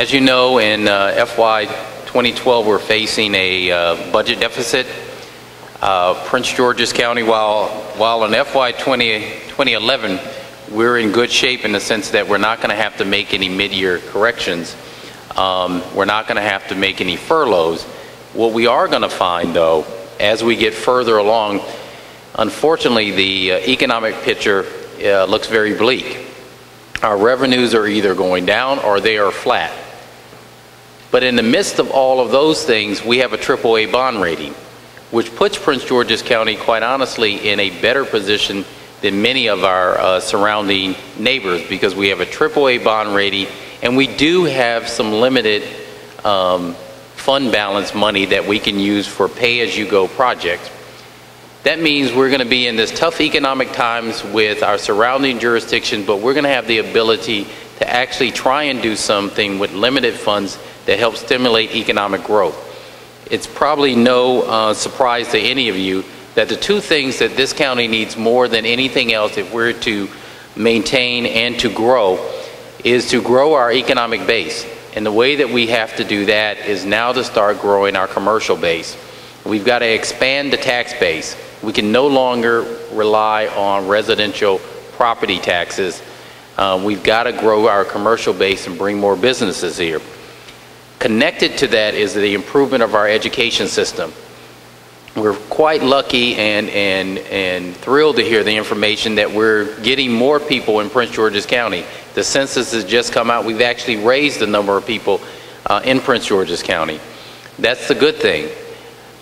As you know, in FY 2012, we're facing a budget deficit. Prince George's County, while in FY 2011, we're in good shape in the sense that we're not going to have to make any mid-year corrections. We're not going to have to make any furloughs. What we are going to find, though, as we get further along, unfortunately, the economic picture looks very bleak. Our revenues are either going down or they are flat. But in the midst of all of those things, we have a AAA bond rating, which puts Prince George's County, quite honestly, in a better position than many of our surrounding neighbors, because we have a AAA bond rating and we do have some limited fund balance money that we can use for pay-as-you-go projects. That means we're going to be in this tough economic times with our surrounding jurisdictions, but we're going to have the ability to actually try and do something with limited funds that help stimulate economic growth. It's probably no surprise to any of you that the two things that this county needs more than anything else if we're to maintain and to grow is to grow our economic base. And the way that we have to do that is now to start growing our commercial base. We've got to expand the tax base. We can no longer rely on residential property taxes. We've got to grow our commercial base and bring more businesses here. Connected to that is the improvement of our education system. We're quite lucky and thrilled to hear the information that we're getting more people in Prince George's County. The census has just come out. We've actually raised the number of people in Prince George's County. That's the good thing.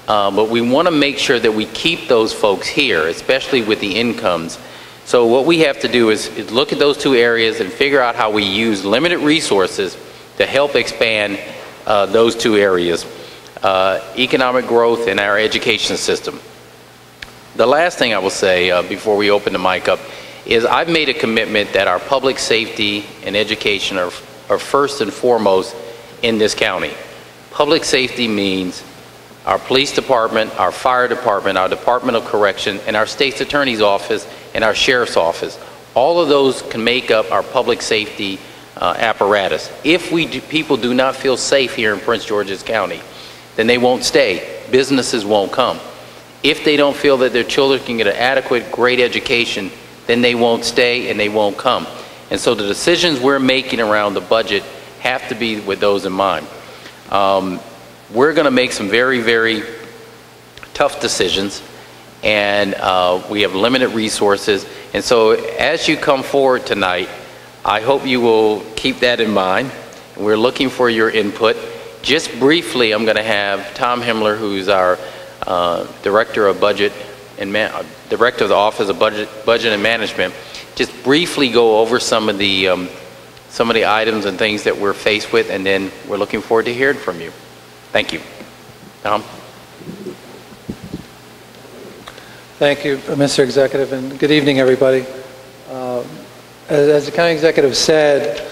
But we want to make sure that we keep those folks here, especially with the incomes. So what we have to do is look at those two areas and figure out how we use limited resources to help expand those two areas, economic growth and our education system. The last thing I will say before we open the mic up is I've made a commitment that our public safety and education are first and foremost in this county. Public safety means our police department, our fire department, our Department of Correction, and our state's attorney's office and our sheriff's office. All of those can make up our public safety apparatus. If people do not feel safe here in Prince George's County, then they won't stay. Businesses won't come. If they don't feel that their children can get an adequate, great education, then they won't stay and they won't come. And so the decisions we're making around the budget have to be with those in mind. We're going to make some very, very tough decisions, and we have limited resources. And so as you come forward tonight, I hope you will keep that in mind. We're looking for your input. Just briefly, I'm going to have Tom Himmler, who's our Director of Budget and Director of the Office of Budget and Management, just briefly go over some of the items and things that we're faced with, and then we're looking forward to hearing from you. Thank you. Tom? Thank you, Mr. Executive, and good evening, everybody. As the County Executive said,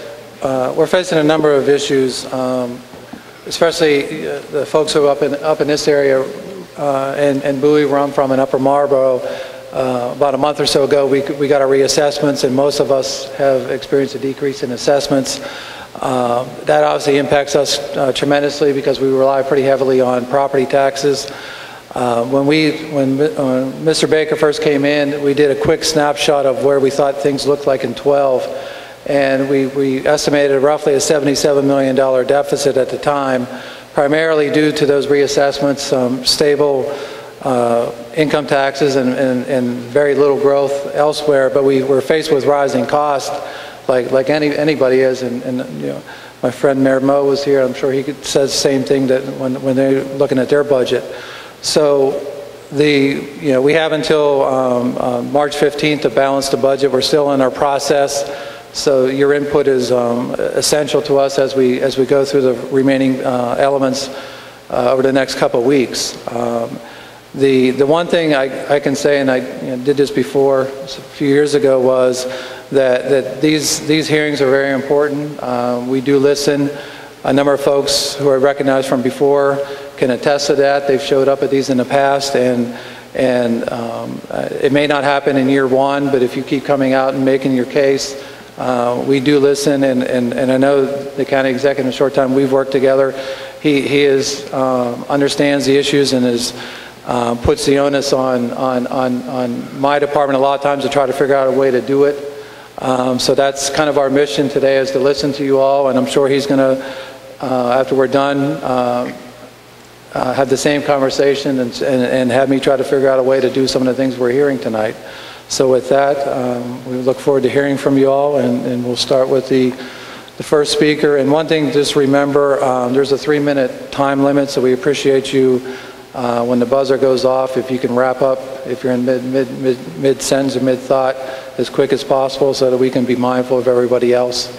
we're facing a number of issues, especially the folks who are up in this area and Bowie, where I'm from, in Upper Marlboro. About a month or so ago, we got our reassessments, and most of us have experienced a decrease in assessments. That obviously impacts us tremendously because we rely pretty heavily on property taxes. When Mr. Baker first came in, we did a quick snapshot of where we thought things looked like in 12, and we estimated roughly a $77 million deficit at the time, primarily due to those reassessments, stable income taxes and very little growth elsewhere. But we were faced with rising costs, like anybody is, and you know, my friend Mayor Moe was here. I'm sure he says the same thing that when they're looking at their budget. So we have until March 15th to balance the budget. We're still in our process, so your input is essential to us as we go through the remaining elements over the next couple of weeks. The one thing I can say, and I did this before a few years ago, was that these hearings are very important. We do listen. A number of folks who are recognized from before can attest to that. They've showed up at these in the past, and it may not happen in year one, but if you keep coming out and making your case, We do listen, and I know the county executive in a short time we've worked together. He understands the issues and puts the onus on my department a lot of times to try to figure out a way to do it. So that's kind of our mission today, is to listen to you all, and I'm sure he's going to, after we're done, have the same conversation and have me try to figure out a way to do some of the things we're hearing tonight. So with that, we look forward to hearing from you all, and we'll start with the first speaker. And one thing, just remember, there's a 3-minute time limit, so we appreciate you when the buzzer goes off, if you can wrap up, if you're in mid-sentence or mid-thought, as quick as possible so that we can be mindful of everybody else.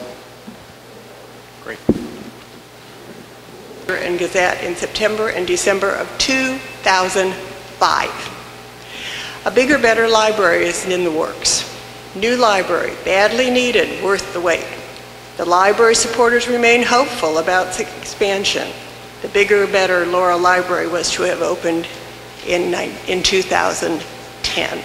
Great. And Gazette in September and December of 2005. A bigger, better library is in the works. New library, badly needed, worth the wait. The library supporters remain hopeful about expansion. The bigger, better Laurel Library was to have opened in 2010.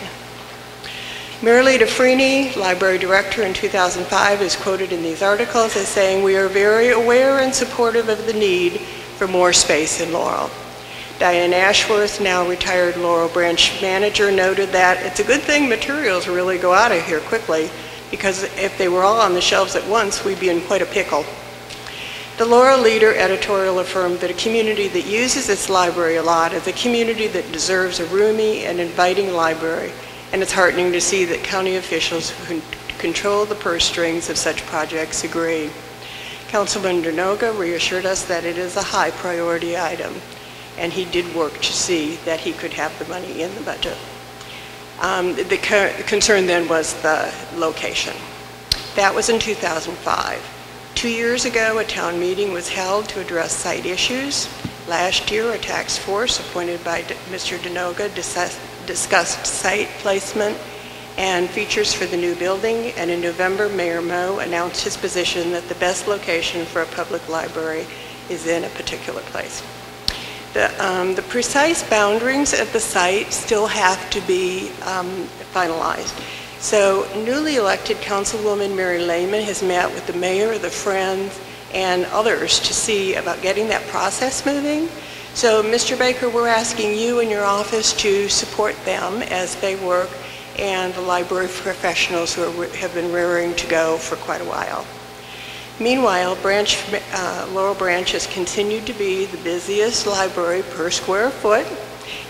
Marilee DeFrini, library director in 2005, is quoted in these articles as saying, "We are very aware and supportive of the need for more space in Laurel." Diane Ashworth, now retired Laurel branch manager, noted that it's a good thing materials really go out of here quickly, because if they were all on the shelves at once, we'd be in quite a pickle. The Laurel Leader editorial affirmed that a community that uses its library a lot is a community that deserves a roomy and inviting library, and it's heartening to see that county officials who control the purse strings of such projects agree. Councilman Denoga reassured us that it is a high priority item, and he did work to see that he could have the money in the budget. The concern then was the location. That was in 2005. 2 years ago, a town meeting was held to address site issues. Last year, a task force appointed by Mr. Denoga discussed site placement and features for the new building, and in November, Mayor Moe announced his position that the best location for a public library is in a particular place. The precise boundaries of the site still have to be finalized. So newly elected Councilwoman Mary Lehman has met with the mayor, the Friends, and others to see about getting that process moving. So Mr. Baker, we're asking you and your office to support them as they work, and the library professionals who have been raring to go for quite a while. Meanwhile, Laurel Branch has continued to be the busiest library per square foot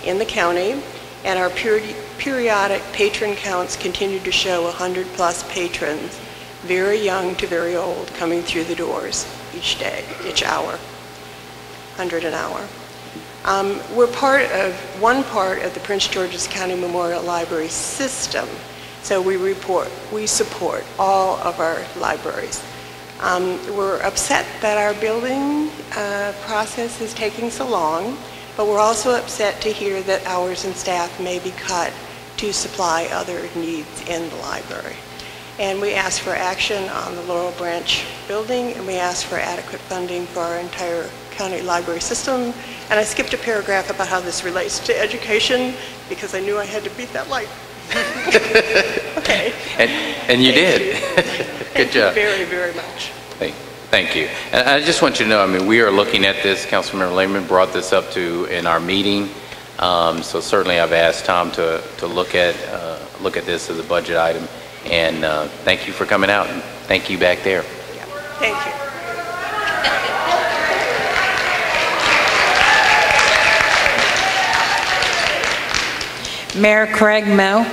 in the county, and our periodic patron counts continue to show 100+ patrons, very young to very old, coming through the doors each day, each hour, 100 an hour. We're one part of the Prince George's County Memorial Library system, so we support all of our libraries. We're upset that our building process is taking so long, but we're also upset to hear that hours and staff may be cut to supply other needs in the library. And we ask for action on the Laurel Branch building, and we ask for adequate funding for our entire county library system. And I skipped a paragraph about how this relates to education because I knew I had to beat that light. Okay. And you did. Good job. Thank you very, very much. Thank you. And I just want you to know, I mean, we are looking at this. Councilmember Lehman brought this up in our meeting. So certainly I've asked Tom to look at this as a budget item. And thank you for coming out. And thank you back there. Yeah. Thank you. Mayor Craig Moe.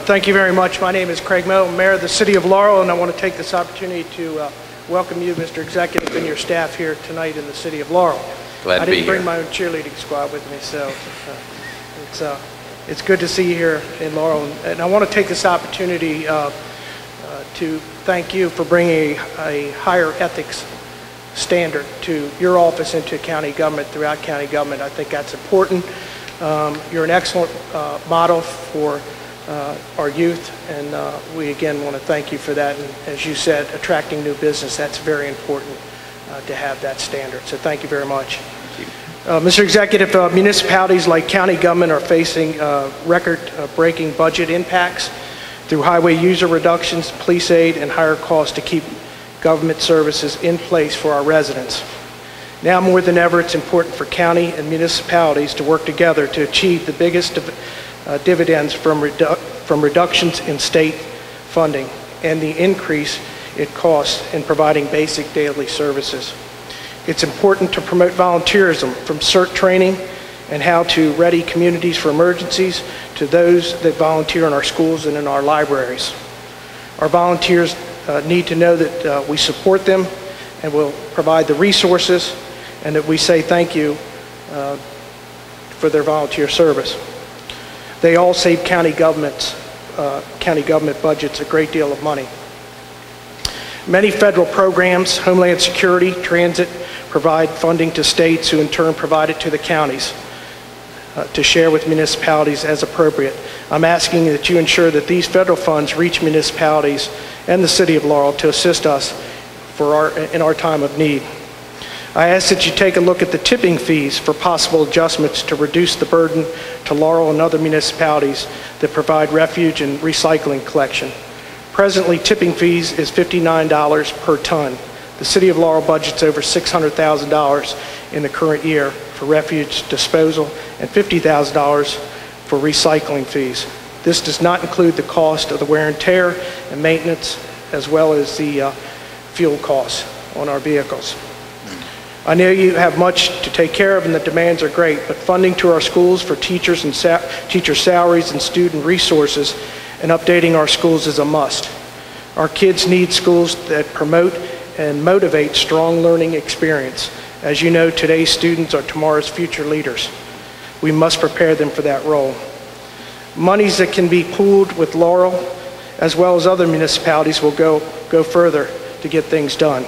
Thank you very much. My name is Craig Moe, Mayor of the City of Laurel, and I want to take this opportunity to welcome you, Mr. Executive, and your staff here tonight in the City of Laurel. Glad to be here. I didn't bring my own cheerleading squad with me, so it's good to see you here in Laurel. And I want to take this opportunity to thank you for bringing a higher ethics standard to your office and to county government, throughout county government. I think that's important. You're an excellent model for our youth, and we again want to thank you for that. And as you said, attracting new business, that's very important to have that standard. So thank you very much. Mr. Executive, municipalities like county government are facing record-breaking budget impacts through highway user reductions, police aid, and higher costs to keep government services in place for our residents. Now more than ever, it's important for county and municipalities to work together to achieve the biggest dividends from reductions in state funding and the increase it costs in providing basic daily services. It's important to promote volunteerism, from CERT training and how to ready communities for emergencies to those that volunteer in our schools and in our libraries. Our volunteers need to know that we support them and will provide the resources, and that we say thank you for their volunteer service. They all save county government budgets a great deal of money. Many federal programs, Homeland Security, Transit, provide funding to states who in turn provide it to the counties to share with municipalities as appropriate. I'm asking that you ensure that these federal funds reach municipalities and the City of Laurel to assist us in our time of need. I ask that you take a look at the tipping fees for possible adjustments to reduce the burden to Laurel and other municipalities that provide refuge and recycling collection. Presently, tipping fees is $59 per ton. The City of Laurel budgets over $600,000 in the current year for refuge disposal and $50,000 for recycling fees. This does not include the cost of the wear and tear and maintenance, as well as the fuel costs on our vehicles. I know you have much to take care of and the demands are great, but funding to our schools for teachers and teacher salaries and student resources and updating our schools is a must. Our kids need schools that promote and motivate strong learning experience. As you know, today's students are tomorrow's future leaders. We must prepare them for that role. Monies that can be pooled with Laurel, as well as other municipalities, will go further to get things done.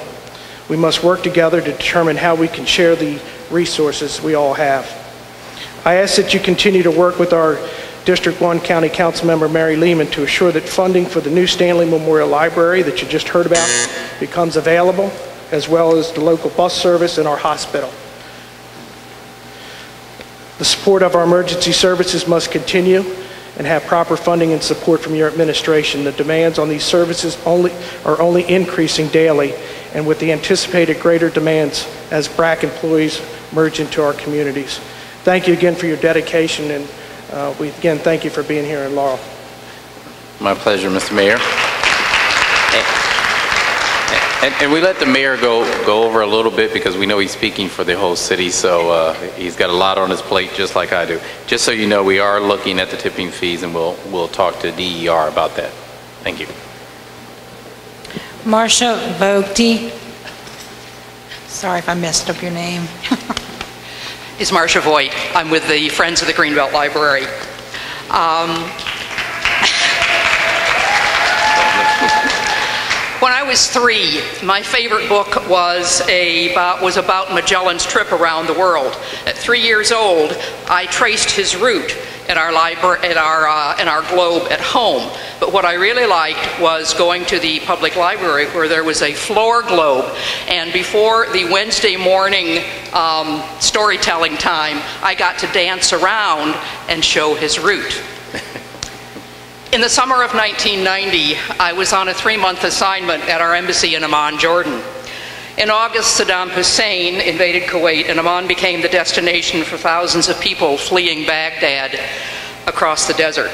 We must work together to determine how we can share the resources we all have. I ask that you continue to work with our District 1 County Councilmember Mary Lehman to assure that funding for the new Stanley Memorial Library that you just heard about becomes available, as well as the local bus service and our hospital. The support of our emergency services must continue and have proper funding and support from your administration. The demands on these services are only increasing daily, and with the anticipated greater demands as BRAC employees merge into our communities. Thank you again for your dedication, and we again thank you for being here in Laurel. My pleasure, Mr. Mayor. And we let the mayor go over a little bit because we know he's speaking for the whole city, so he's got a lot on his plate just like I do. Just so you know, we are looking at the tipping fees, and we'll talk to DER about that. Thank you. Marsha Vogti. Sorry if I messed up your name. Is Marsha Voigt. I'm with the Friends of the Greenbelt Library. When I was 3, my favorite book was about Magellan's trip around the world. At 3 years old, I traced his route in our library, in our globe at home. But what I really liked was going to the public library where there was a floor globe, and before the Wednesday morning storytelling time, I got to dance around and show his route. In the summer of 1990, I was on a 3-month assignment at our embassy in Amman, Jordan. In August, Saddam Hussein invaded Kuwait, and Amman became the destination for thousands of people fleeing Baghdad across the desert.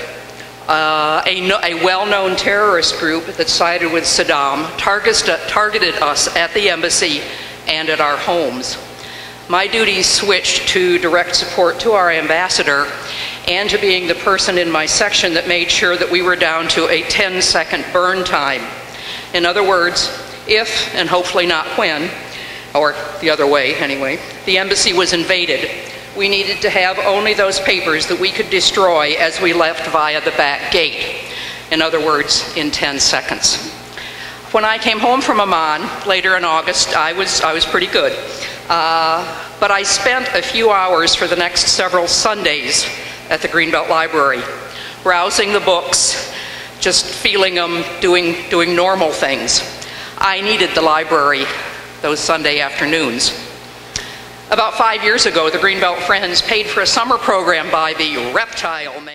A well-known terrorist group that sided with Saddam targeted us at the embassy and at our homes. My duties switched to direct support to our ambassador and to being the person in my section that made sure that we were down to a 10-second burn time. In other words, if, and hopefully not when, or the other way anyway, the embassy was invaded, we needed to have only those papers that we could destroy as we left via the back gate. In other words, in 10 seconds. When I came home from Amman later in August, I was pretty good. But I spent a few hours for the next several Sundays at the Greenbelt Library, browsing the books, just feeling them, doing normal things. I needed the library those Sunday afternoons. About 5 years ago, the Greenbelt Friends paid for a summer program by the Reptile Man.